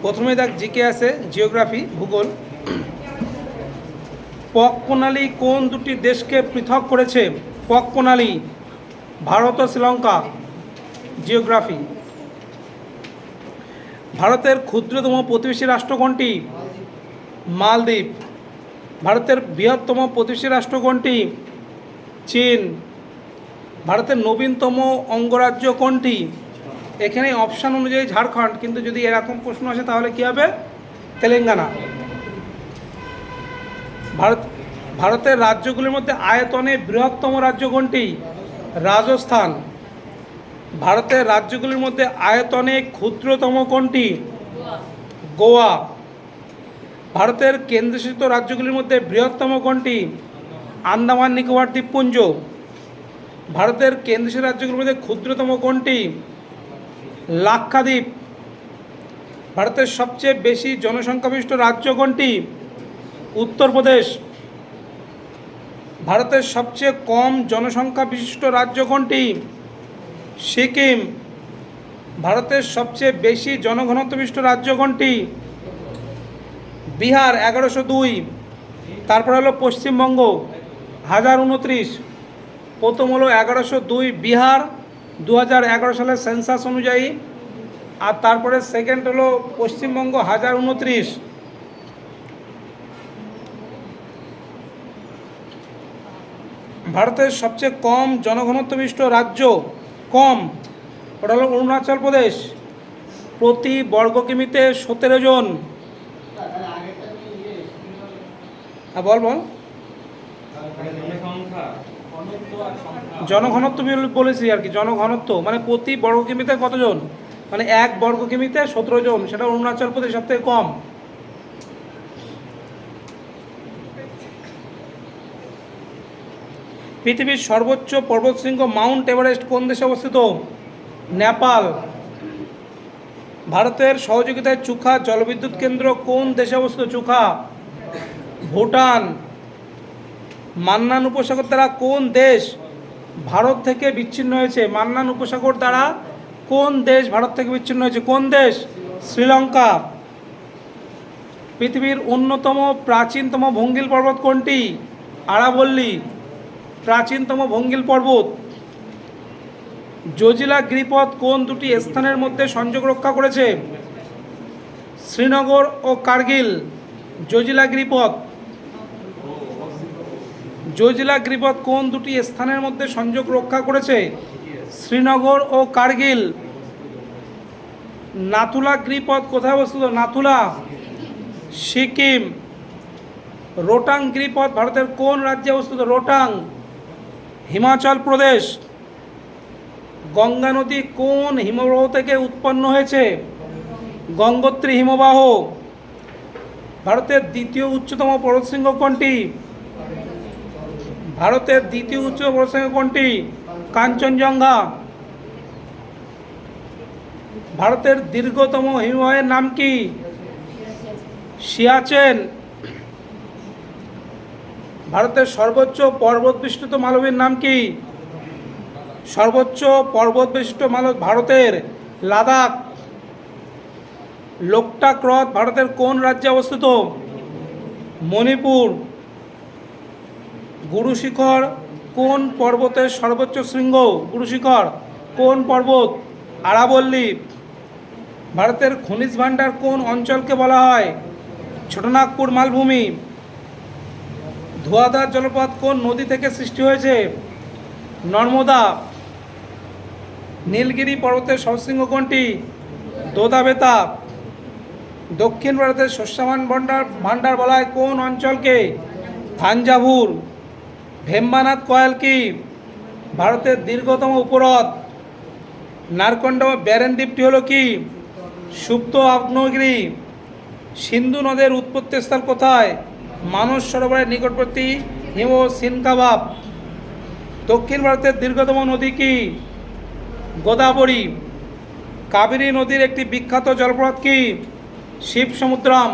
প্রথমে দেখ জিকে আছে, জিওগ্রাফি, ভূগোল। পক প্রণালী কোন দুটি দেশকে পৃথক করেছে? পক প্রণালী ভারত ও শ্রীলঙ্কা। জিওগ্রাফি। ভারতের ক্ষুদ্রতম প্রতিবেশী রাষ্ট্র কোনটি? মালদ্বীপ। ভারতের বৃহত্তম প্রতিবেশী রাষ্ট্র কোনটি? চীন। ভারতের নবীনতম অঙ্গরাজ্য কোনটি? এখানে অপশান অনুযায়ী ঝাড়খণ্ড, কিন্তু যদি এরকম প্রশ্ন আসে তাহলে কী হবে? তেলেঙ্গানা। ভারতের রাজ্যগুলির মধ্যে আয়তনে বৃহত্তম রাজ্য কোনটি? রাজস্থান। ভারতের রাজ্যগুলির মধ্যে আয়তনে ক্ষুদ্রতম কোনটি? গোয়া। ভারতের কেন্দ্রশাসিত রাজ্যগুলির মধ্যে বৃহত্তম কোনটি? আন্দামান নিকোবর দ্বীপপুঞ্জ। ভারতের কেন্দ্রশাসিত রাজ্যগুলির মধ্যে ক্ষুদ্রতম কোনটি? লাক্ষাদ্বীপ। ভারতের সবচেয়ে বেশি জনসংখ্যা বিশিষ্ট রাজ্য কোনটি? উত্তরপ্রদেশ। ভারতের সবচেয়ে কম জনসংখ্যা বিশিষ্ট রাজ্য কোনটি? সিকিম। ভারতের সবচেয়ে বেশি জনঘনত্ব বিশিষ্ট রাজ্য কোনটি? বিহার 1102। তারপর হলো পশ্চিমবঙ্গ 1029। প্রথম হলো 1102 বিহার 2011 সালের সেন্সাস অনুযায়ী, আর তারপরে সেকেন্ড হলো পশ্চিমবঙ্গ 1029। ভারতের সবচেয়ে কম জনঘনত্ব বিশিষ্ট রাজ্য কম, ওটা হলো অরুণাচল প্রদেশ। প্রতি বর্গ কিমিতে 17 জন। বল বল। জনঘনত্ব বলেছি আর কি, জনঘনত্ব মানে প্রতি বর্গ কিমিতে কতজন, মানে 1 বর্গ কিমিতে 17 জন, সেটা অরুণাচল প্রদেশ সবথেকে কম। পৃথিবীর সর্বোচ্চ পর্বতশৃঙ্গ মাউন্ট এভারেস্ট কোন দেশে অবস্থিত? নেপাল। ভারতের সহযোগিতায় চুখা জলবিদ্যুৎ কেন্দ্র কোন দেশে অবস্থিত? চুখা ভুটান। মান্নান উপসাগর দ্বারা কোন দেশ ভারত থেকে বিচ্ছিন্ন হয়েছে? মান্নান উপসাগর দ্বারা কোন দেশ ভারত থেকে বিচ্ছিন্ন হয়েছে? কোন দেশ? শ্রীলঙ্কা। পৃথিবীর অন্যতম প্রাচীনতম ভঙ্গিল পর্বত কোনটি? আরাবল্লী। প্রাচীনতম ভঙ্গিল পর্বত। জজিলা গিরিপথ কোন দুটি স্থানের মধ্যে সংযোগ রক্ষা করেছে? শ্রীনগর ও কার্গিল। জজিলা গিরিপথ। জজিলা গিরিপথ কোন দুটি স্থানের মধ্যে সংযোগ রক্ষা করেছে? শ্রীনগর ও কার্গিল। নাথুলা গিরিপথ কোথায় অবস্থিত? নাথুলা সিকিম। রোটাং গিরিপথ ভারতের কোন রাজ্যে অবস্থিত? রোটাং হিমাচল প্রদেশ। গঙ্গা নদী কোন হিমবাহ থেকে উৎপন্ন হয়েছে? গঙ্গোত্রী হিমবাহ। ভারতের দ্বিতীয় উচ্চতম পর্বতশৃঙ্গ কোনটি? ভারতের দ্বিতীয় উচ্চতম পর্বতশৃঙ্গ কোনটি? কাঞ্চনজঙ্ঘা। ভারতের দীর্ঘতম হিমবাহের নাম কি? সিয়াচেন। ভারতের সর্বোচ্চ পর্বত বিশিষ্ট মালভূমির নাম কি? সর্বোচ্চ পর্বত বিশিষ্ট মালভূমি ভারতের লাদাখ। লোকটাক হ্রদ ভারতের কোন রাজ্যে অবস্থিত? মণিপুর। গুরু শিখর কোন পর্বতের সর্বোচ্চ শৃঙ্গ? গুরু শিখর কোন পর্বত? আরাবল্লী। ভারতের খনিজ ভাণ্ডার কোন অঞ্চলকে বলা হয়? ছোটনাগপুর মালভূমি। ধোঁয়াধার জলপ্রপাত কোন নদী থেকে সৃষ্টি হয়েছে? নর্মদা। নীলগিরি পর্বতের সর্বশৃঙ্গ কোনটি? দোদাবেতা। দক্ষিণ ভারতের শস্যবান ভাণ্ডার বলা হয় কোন অঞ্চলকে? থাঞ্জাভুর। ভেম্বানাথ কয়াল কি? ভারতের দীর্ঘতম উপহ্রদ। নারকন্ডা ব্যারেন দ্বীপটি হল কি? সুপ্ত আগ্নেয়গিরি। সিন্ধু নদের উৎপত্তিস্থল কোথায়? মানস সরোবরের নিকটবর্তী হিমশিমকাবাব। দক্ষিণ ভারতের দীর্ঘতম নদী কি? গোদাবরী। কাবেরী নদীর একটি বিখ্যাত জলপ্রপাত কি? শিবসমুদ্রম।